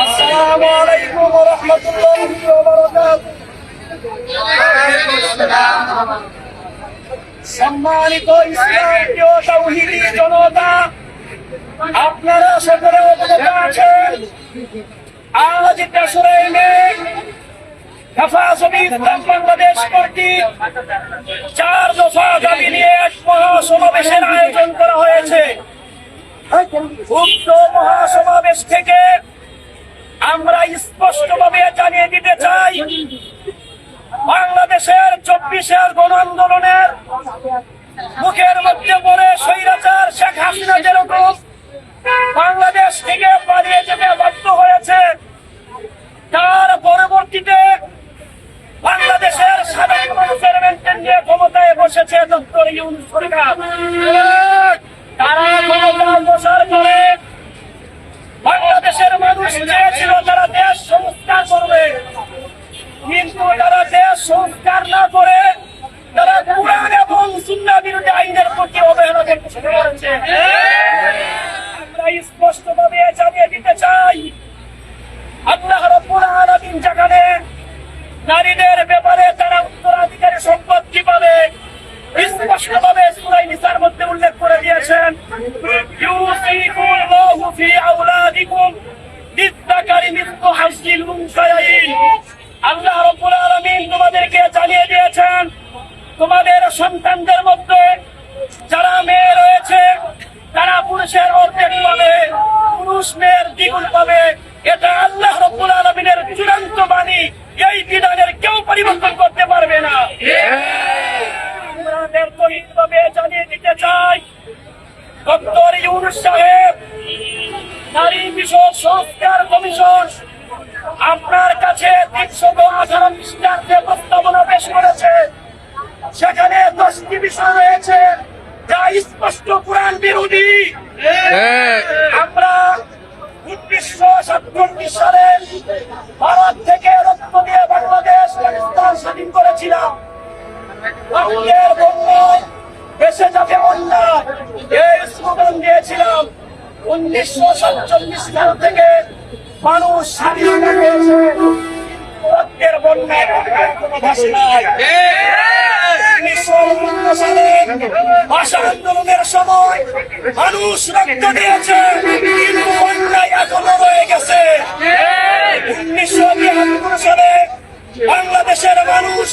আসসালামু আলাইকুম ওয়া রাহমাতুল্লাহি ওয়া বারাকাতুহু। সম্মানিত ইসলামী ও তাওহীদি জনতা, আপনারা সকলে অবগত আছেন, আজ 3রা মে হেফাজতে ইসলাম বাংলাদেশ কর্তৃক 4 দফা দাবি নিয়ে এক মহাসমাবেশের আয়োজন করা হয়েছে। উক্ত মহাসমাবেশ থেকে আমরা স্পষ্টভাবে জানিয়ে দিতে চাই, বাংলাদেশের 24 গণ আন্দোলনের মুখের মধ্যে পড়ে স্বৈরাচার শেখ হাসিনা যেরকম বাংলাদেশ থেকে পালিয়ে যেতে বাধ্য হয়েছে, তার পরবর্তীতে বাংলাদেশের সাধারণ মানুষের মেনটেন নিয়ে ক্ষমতায় বসেছে ডক্টর ইউনূস সরকার। তারা ক্ষমতায় বসার পরে বাংলাদেশের মানুষ চেয়েছিল তারা দেশ সংস্কার করবে, কিন্তু তারা দেশ সংস্কার না করে তারা কুরআন এবং সুন্নাহ বিরোধী আইনের প্রতি অবহেলা করতে শুরু করেছে। আমরা স্পষ্টভাবে জানিয়ে দিতে চাই, আল্লাহ রাব্বুল আলামিন যেখানে নারীদের ব্যাপারে তারা উত্তরাধিকারী সম্পত্তি পাবে স্পষ্টভাবে সূরা নিসার মধ্যে উল্লেখ করে দিয়েছেন, ইউসিকুল্লাহু ফি আওলাদিকুম লিয-যাকারি মিসলু হাজ্জিল উনসায়াইন। আল্লাহ রাব্বুল আলামিন তোমাদেরকে জানিয়ে দিয়েছেন, তোমাদের সন্তানদের মধ্যে যারা মেয়ে রয়েছে তারা পুরুষের অর্ধেক পাবে, পুরুষ মেয়ের দ্বিগুণ পাবে। এটা আল্লাহ রাব্বুল আলামিনের চূড়ান্ত বাণী, এই বিধানের কেউ পরিবর্তন করতে পারবে না। আমাদের তহিদভাবে জানিয়ে দিতে চাই, ডক্টর ইউনূস সাহেব নারী বিষয়ক সংস্কার কমিশন আপনার কাছে 318 পৃষ্ঠার যে প্রস্তাবনা পেশ করেছে, সেখানে 10টি বিষয় রয়েছে যা স্পষ্ট কোরআন বিরোধী। আমরা 1947 সালে ভারত থেকে রক্ত দিয়ে বাংলাদেশ পাকিস্তান স্বাধীন করেছিলাম। রক্তের বন্যায় বেঁচে যাবে অন্যায়, এই স্লোগান দিয়েছিলাম। 1947 সাল থেকে মানুষ স্বাধীনতা পেয়েছে, রক্তের বন্যায় কোনো ভাষা নাই। 1952 সালে ভাষা আন্দোলনের সময় মানুষ রক্ত দিয়েছে, কিন্তু অন্যায় এখনো রয়ে গেছে। 1973 সালে বাংলাদেশের মানুষ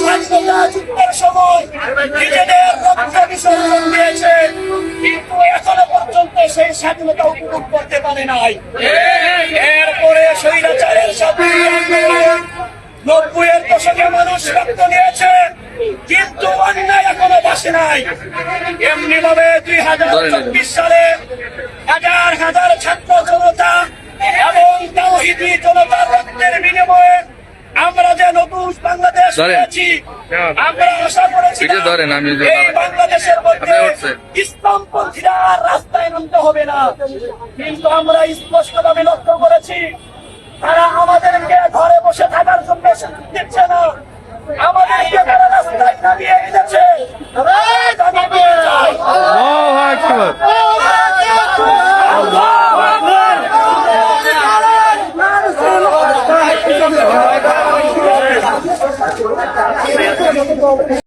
স্বাধীনতা যুদ্ধের সময় নিজেদের রক্ত বিসর্জন দিয়েছে, কিন্তু এখনো পর্যন্ত সেই স্বাধীনতা উপভোগ করতে পারে নাই। এরপরে স্বৈরাচারের সাথে 90-এর দশকে মানুষ রক্ত দিয়েছে, কিন্তু অন্যায় এখনো বাসে নাই। এমনি ভাবে 2024 সালে হাজার হাজার ছাত্র জনতা এবং তাওহীদি জনতার রক্তের বিনিময়ে আমরা যে নতুন বাংলাদেশ পেয়েছি, আমরা আশা করেছিলাম এই বাংলাদেশের মধ্যে ইসলামপন্থীরা আর রাস্তায় নামতে হবে না, কিন্তু আমরা স্পষ্টভাবে লক্ষ্য করেছি তারা আমাদেরকে ঘরে বসে থাকার জন্য দিচ্ছে না, আমাদেরকে তারা রাস্তায় নামিয়ে দিচ্ছে।